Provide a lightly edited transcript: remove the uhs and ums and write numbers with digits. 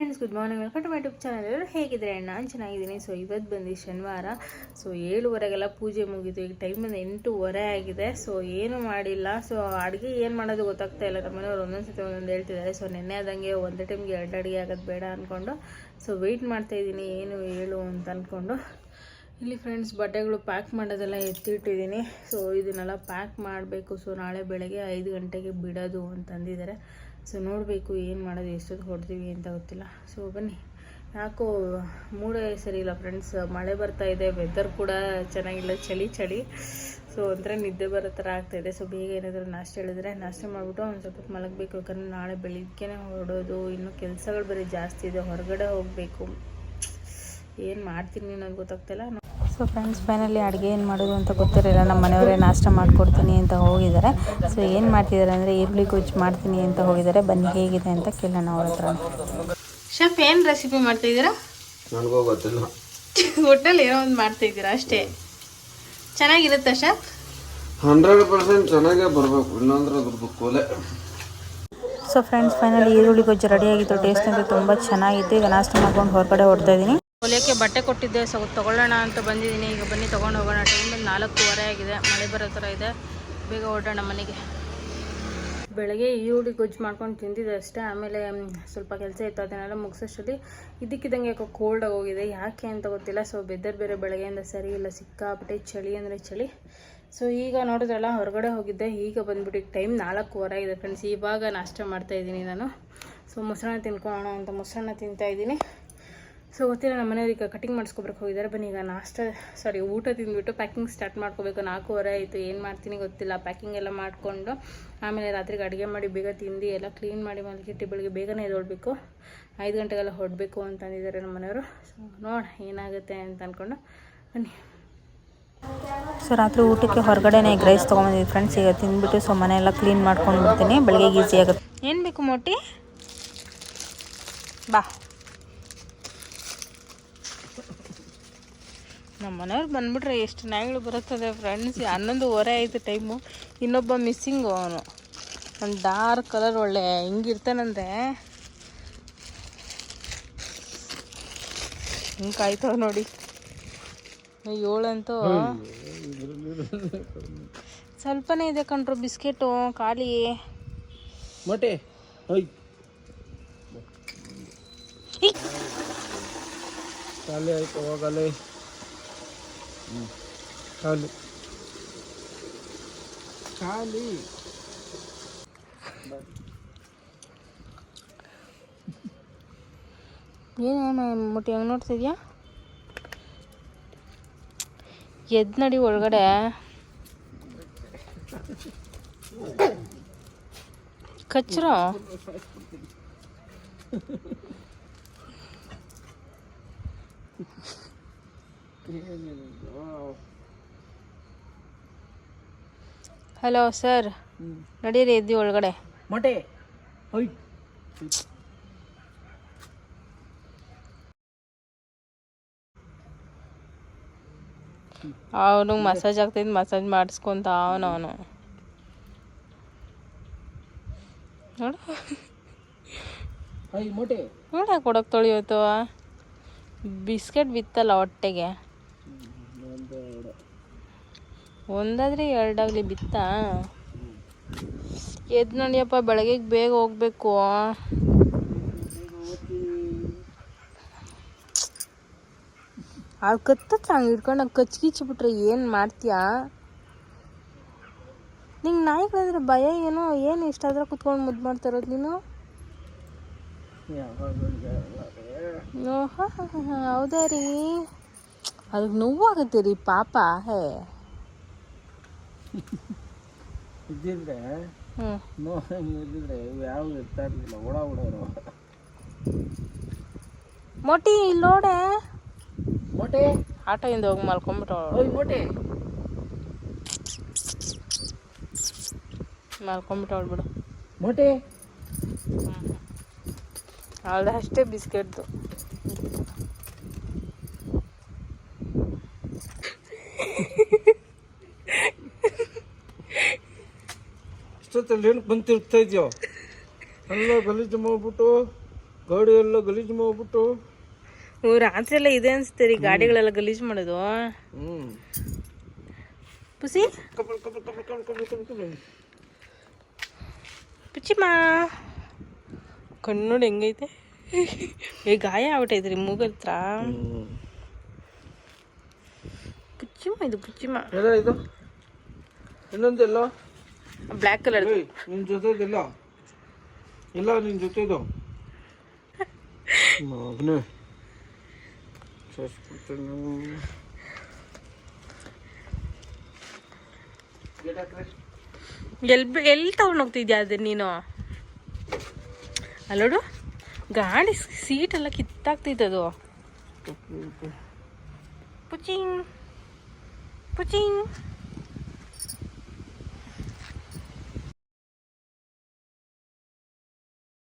Friends, good morning. Welcome to my YouTube channel. ಎಲ್ಲರೂ ಹೇಗಿದ್ರೆ ನಾನು ಚೆನ್ನಾಗಿದ್ದೀನಿ. ಸೊ ಇವತ್ತು ಬಂದು ಶನಿವಾರ. ಸೊ 7:15ಗೆಲ್ಲ ಪೂಜೆ ಮುಗಿತು. ಈಗ ಟೈಮ್ ಬಂದು 8:15 ಆಗಿದೆ. ಸೊ ಏನು ಮಾಡಿಲ್ಲ. ಸೊ ಅಡುಗೆ ಏನು ಮಾಡೋದು ಗೊತ್ತಾಗ್ತಾ ಇಲ್ಲ. ನಮ್ಮ ಮನೆಯವ್ರು ಒಂದೊಂದ್ಸತಿ ಒಂದೊಂದು ಹೇಳ್ತಿದ್ದಾರೆ. ಸೊ ನೆನ್ನೆ ಆದಂಗೆ ಒಂದೇ ಟೈಮ್ಗೆ 2 ಅಡುಗೆ ಆಗೋದು ಬೇಡ ಅಂದ್ಕೊಂಡು ಸೊ ವೆಯ್ಟ್ ಮಾಡ್ತಾಯಿದ್ದೀನಿ, ಏನು ಹೇಳು ಅಂತ ಅಂದ್ಕೊಂಡು. ಇಲ್ಲಿ ಫ್ರೆಂಡ್ಸ್, ಬಟ್ಟೆಗಳು ಪ್ಯಾಕ್ ಮಾಡೋದೆಲ್ಲ ಎತ್ತಿಟ್ಟಿದ್ದೀನಿ. ಸೊ ಇದನ್ನೆಲ್ಲ ಪ್ಯಾಕ್ ಮಾಡಬೇಕು. ಸೊ ನಾಳೆ ಬೆಳಗ್ಗೆ 5 ಗಂಟೆಗೆ ಬಿಡೋದು ಅಂತಂದಿದ್ದಾರೆ. ಸೊ ನೋಡಬೇಕು ಏನು ಮಾಡೋದು, ಎಷ್ಟೊತ್ತು ಹೊಡ್ತೀವಿ ಅಂತ ಗೊತ್ತಿಲ್ಲ. ಸೊ ಬನ್ನಿ. ಯಾಕೋ ಮೂಡೇ ಸರಿ ಇಲ್ಲ ಫ್ರೆಂಡ್ಸ್. ಮಳೆ ಬರ್ತಾ ಇದೆ, ವೆದರ್ ಕೂಡ ಚೆನ್ನಾಗಿಲ್ಲ, ಚಳಿ. ಸೊ ಒಂಥರ ನಿದ್ದೆ ಬರೋ ಥರ ಆಗ್ತಾಯಿದೆ. ಸೊ ಬೇಗ ಏನಾದರೂ ನಾಷ್ಟ ಹೇಳಿದ್ರೆ ನಾಷ್ಟ ಮಾಡಿಬಿಟ್ಟು ಒಂದು ಸ್ವಲ್ಪ ಹೊತ್ತು ಮಲಗಬೇಕು. ಯಾಕಂದರೆ ನಾಳೆ ಬೆಳಿಗ್ಗೆನೇ ಹೊರಡೋದು. ಇನ್ನು ಕೆಲಸಗಳು ಬರೀ ಜಾಸ್ತಿ ಇದೆ, ಹೊರಗಡೆ ಹೋಗಬೇಕು. ಏನು ಮಾಡ್ತೀನಿ ಅನ್ನೋದು ಗೊತ್ತಾಗ್ತಿಲ್ಲ. ಸೊ ಫ್ರೆಂಡ್ಸ್, ಫೈನಲಿ ಅಡುಗೆ ಏನು ಮಾಡೋದು ಅಂತ ಗೊತ್ತಿರಲಿಲ್ಲ. ನಮ್ಮ ಮನೆಯವರೇ ನಾಷ್ಟ ಮಾಡಿಕೊಡ್ತೀನಿ ಅಂತ ಹೋಗಿದ್ದಾರೆ. ಸೊ ಏನು ಮಾಡ್ತಿದ್ದಾರೆ ಅಂದರೆ ಈರುಳ್ಳಿ ಗೊಜ್ಜು ಮಾಡ್ತೀನಿ ಅಂತ ಹೋಗಿದ್ದಾರೆ. ಬನ್ನಿ ಹೇಗಿದೆ ಅಂತ ಕೇಳೋಣ ಅವ್ರ ಹತ್ರ. ಶೆಫ್, ಏನು ರೆಸಿಪಿ ಮಾಡ್ತಾಯಿದ್ದೀರಾ? ನನಗೂ ಗೊತ್ತಿಲ್ಲ. ಒಟ್ಟಲ್ಲಿ ಏನೋ ಒಂದು ಮಾಡ್ತಾಯಿದ್ದೀರಾ ಅಷ್ಟೇ. ಚೆನ್ನಾಗಿರುತ್ತಾ ಶೆಫ್? 100% ಚೆನ್ನಾಗೇ ಬರಬೇಕು, ಇಲ್ಲಾಂದ್ರೆ ಅದ್ರದ್ದು ಕೊಲೆ. ಸೊ ಫ್ರೆಂಡ್ಸ್, ಫೈನಲಿ ಈರುಳ್ಳಿ ಗೊಜ್ಜು ರೆಡಿ ಆಗಿತ್ತು. ಟೇಸ್ಟ್ ಅಂತೂ ತುಂಬ ಚೆನ್ನಾಗಿತ್ತು. ಈಗ ನಾಷ್ಟ ಮಾಡ್ಕೊಂಡು ಹೊರಗಡೆ ಹೊಡ್ತಾ ಇದ್ದೀನಿ. ಹೊಲಿಯೋಕ್ಕೆ ಬಟ್ಟೆ ಕೊಟ್ಟಿದ್ದೆ. ಸೊ ತೊಗೊಳ್ಳೋಣ ಅಂತ ಬಂದಿದ್ದೀನಿ. ಈಗ ಬನ್ನಿ ತೊಗೊಂಡು ಹೋಗೋಣ. ಟೈಮ್ 4:15 ಆಗಿದೆ. ಮಳೆ ಬರೋ ಥರ ಇದೆ. ಬೇಗ ಹೊರಡೋಣ ಮನೆಗೆ. ಬೆಳಗ್ಗೆ ಈರುಳ್ಳಿ ಗೊಜ್ಜು ಮಾಡ್ಕೊಂಡು ತಿಂದಿದ್ದೆ ಅಷ್ಟೇ. ಆಮೇಲೆ ಸ್ವಲ್ಪ ಕೆಲಸ ಇತ್ತು, ಅದನ್ನೆಲ್ಲ ಮುಗಿಸೋಷ್ಟರಲ್ಲಿ ಇದಕ್ಕಿದ್ದಂಗೆ ಯಾಕೋ ಕೋಲ್ಡ್ ಆಗೋಗಿದೆ. ಯಾಕೆ ಅಂತ ಗೊತ್ತಿಲ್ಲ. ಸೊ ವೆದರ್ ಬೇರೆ ಬೆಳಗ್ಗೆಯಿಂದ ಸರಿ ಇಲ್ಲ, ಸಿಕ್ಕಾಪಟ್ಟೆ ಚಳಿ ಅಂದರೆ ಚಳಿ. ಸೊ ಈಗ ನೋಡಿದ್ರಲ್ಲ, ಹೊರಗಡೆ ಹೋಗಿದ್ದೆ. ಈಗ ಬಂದ್ಬಿಟ್ಟು ಈಗ ಟೈಮ್ 4:15 ಆಗಿದೆ ಫ್ರೆಂಡ್ಸ್. ಇವಾಗ ನಾಷ್ಟ ಮಾಡ್ತಾಯಿದ್ದೀನಿ ನಾನು. ಸೊ ಮೊಸರನ್ನ ತಿನ್ಕೊಳ್ಳೋಣ ಅಂತ ಮೊಸರನ್ನ ತಿಂತಾಯಿದ್ದೀನಿ. ಸೊ ಗೊತ್ತಿಲ್ಲ, ನಮ್ಮ ಮನೆಯವ್ರಿಗೆ ಕಟಿಂಗ್ ಮಾಡಿಸ್ಕೊಬ್ರಕ್ಕೆ ಹೋಗಿದ್ದಾರೆ. ಬನ್ನಿ ಈಗ ಊಟ ತಿಂದುಬಿಟ್ಟು ಪ್ಯಾಕಿಂಗ್ ಸ್ಟಾರ್ಟ್ ಮಾಡ್ಕೋಬೇಕು. 4:15 ಆಯಿತು. ಏನು ಮಾಡ್ತೀನಿ ಗೊತ್ತಿಲ್ಲ. ಪ್ಯಾಕಿಂಗ್ ಎಲ್ಲ ಮಾಡಿಕೊಂಡು ಆಮೇಲೆ ರಾತ್ರಿಗೆ ಅಡುಗೆ ಮಾಡಿ ಬೇಗ ತಿಂದು ಎಲ್ಲ ಕ್ಲೀನ್ ಮಾಡಿ ಮಲಗಿಟ್ಟು ಬೆಳಿಗ್ಗೆ ಬೇಗನೆ ಎದ್ದೊಳ್ಬೇಕು. 5 ಗಂಟೆಗೆಲ್ಲ ಹೊರಡಬೇಕು ಅಂತಂದಿದ್ದಾರೆ ನಮ್ಮ ಮನೆಯವರು. ಸೊ ನೋಡ ಏನಾಗುತ್ತೆ ಅಂತ ಅಂದ್ಕೊಂಡು ಬನ್ನಿ. ಸೊ ರಾತ್ರಿ ಊಟಕ್ಕೆ ಹೊರಗಡೆನೇ ಎಗ್ ರೈಸ್ ತೊಗೊಂಬಂದಿದ್ವಿ ಫ್ರೆಂಡ್ಸ್. ಈಗ ತಿಂದ್ಬಿಟ್ಟು ಸೊ ಮನೆಯೆಲ್ಲ ಕ್ಲೀನ್ ಮಾಡ್ಕೊಂಡು ಬಿಡ್ತೀನಿ. ಬೆಳಿಗ್ಗೆ ಈಸಿ ಆಗುತ್ತೆ. ಏನು ಬೇಕು ಮೋಟಿ? ಬಾ. ನಮ್ಮ ಮನೆಯವ್ರು ಬಂದುಬಿಟ್ರೆ ಎಷ್ಟು ನಾಯಿಗಳು ಬರುತ್ತದೆ ಫ್ರೆಂಡ್ಸ್. 11:15 ಆಯಿತು ಟೈಮು. ಇನ್ನೊಬ್ಬ ಮಿಸ್ಸಿಂಗು. ಅವನು ಒಂದು ಡಾರ್ಕ್ ಕಲರ್ ಒಳ್ಳೆ ಹಿಂಗಿರ್ತಾನಂದರೆ ಹಿಂಗೆ ಕಾಯ್ತವ ನೋಡಿ. 7 ಅಂತೂ ಸ್ವಲ್ಪನೇ ಇದೆ ಕಣ್ರು. ಬಿಸ್ಕೆಟು ಖಾಲಿ. ಮೊಟ್ಟೆ ಖಾಲಿ ಆಯ್ತು. ಹೋಗಲೇ ಖಾಲಿ ಏನು ಮುಟ್ಟಿ ಹೆಂಗೆ ನೋಡ್ತಿದ್ಯಾ? ಎದ್ದು ನಡಿ ಒಳಗಡೆ. ಕಚ್ರ ಹಲೋ ಸರ್, ನಡೀರಿ ಎದ್ದು ಒಳಗಡೆ. ಮೊಟ್ಟೆ ಅವನಿಗೆ ಮಸಾಜ್ ಆಗ್ತೈತೆ, ಮಸಾಜ್ ಮಾಡಿಸ್ಕೊಂತ ಅವನು ನೋಡು. ನೋಡ ಕೊಡಕ್ಕೆ ತೊಳಿಯೋತು. ಬಿಸ್ಕೆಟ್ ಬಿತ್ತಲ್ಲ ಹೊಟ್ಟೆಗೆ. ಒಂದಾದ್ರೆ 2 ಆಗಲಿ ಬಿತ್ತ. ಎದ್ದು ನೋಡಿಯಪ್ಪ, ಬೆಳಗ್ಗೆ ಬೇಗ ಹೋಗ್ಬೇಕು. ಅದು ಕತ್ತತ್ರ ಹಂಗೆ ಇಟ್ಕೊಂಡು ಕಚ್ಕಿಚ್ಬಿಟ್ರೆ ಏನು ಮಾಡ್ತೀಯಾ? ನಿಂಗೆ ನಾಯಿಗಳಂದ್ರೆ ಭಯ ಏನೋ? ಏನು ಇಷ್ಟಾದ್ರೆ ಕುತ್ಕೊಂಡು ಮುದ್ದು ಮಾಡ್ತಾ ಇರೋದು ನೀನು? ಹೌದಾ ರೀ? ಅದಕ್ಕೆ ನೋವಾಗುತ್ತೆ ರೀ ಪಾಪ. ಹೇ ಇದ್ದಿದ್ರೆ ಯಾವ ಇರ್ತಾ ಇರಲಿಲ್ಲ. ಓಡೋರು ಮೊಟಿ ಇಲ್ಲೋಡೆ. ಮೊಟ್ಟೆ ಆಟೋಯಿಂದ ಹೋಗಿ ಮಲ್ಕೊಂಬಿಟ್ಟವಳು ಬಿಡು. ಮೊಟ್ಟೆ ಅವಳ್ದು ಅಷ್ಟೇ ಬಿಸ್ಕೆಟ್ದು. ಇಷ್ಟೊತ್ತಲ್ಲಿ ಏನು ಬಂತಿರ್ತಾ ಇದೆಯೋ? ಎಲ್ಲ ಗಲೀಜು ಮಾಡ್ಬಿಟ್ಟು ಗಾಡಿ ಎಲ್ಲ ಗಲೀಜು ಮಾಡ್ಬಿಟ್ಟು ರಾತ್ರಿ ಎಲ್ಲ ಇದೆ ಅನ್ಸ್ತೀರಿ ಗಾಡಿಗಳೆಲ್ಲ ಗಲೀಜು ಮಾಡೋದು. ಪುಸಿ ಪುಚ್ಚಿಮ್ಮ ಕಣ್ಣು ನೋಡಿ ಹೆಂಗೈತೆ. ಗಾಯ ಆಗ್ಬಿಟ್ಟೈತ್ರಿ ಮೂಗತ್ರ. ಪುಚ್ಚಿಮ್ಮ ಇದು ಪುಚ್ಚಿಮ್ಮ. ಇದು ಇನ್ನೊಂದೆಲ್ಲ ಬ್ಲ್ಯಾಕ್ ಕಲರ್ ನಿನ್ ಜೊತೆದಿಲ್ಲ ಇಲ್ಲ ನಿನ್ ಜೊತೆದು ಮಗನೇ ಎಲ್ಲಿ ತಗೊಂಡು ಹೋಗ್ತಿದ್ಯಾ ಅದೇ ನೀನು? ಅಲ್ಲೋಡು ಗಾಡಿ ಸೀಟೆಲ್ಲ ಕಿತ್ತಾಗ್ತೈತದು. ಪುಚಿಂಗ್ ಪುಚಿಂಗ್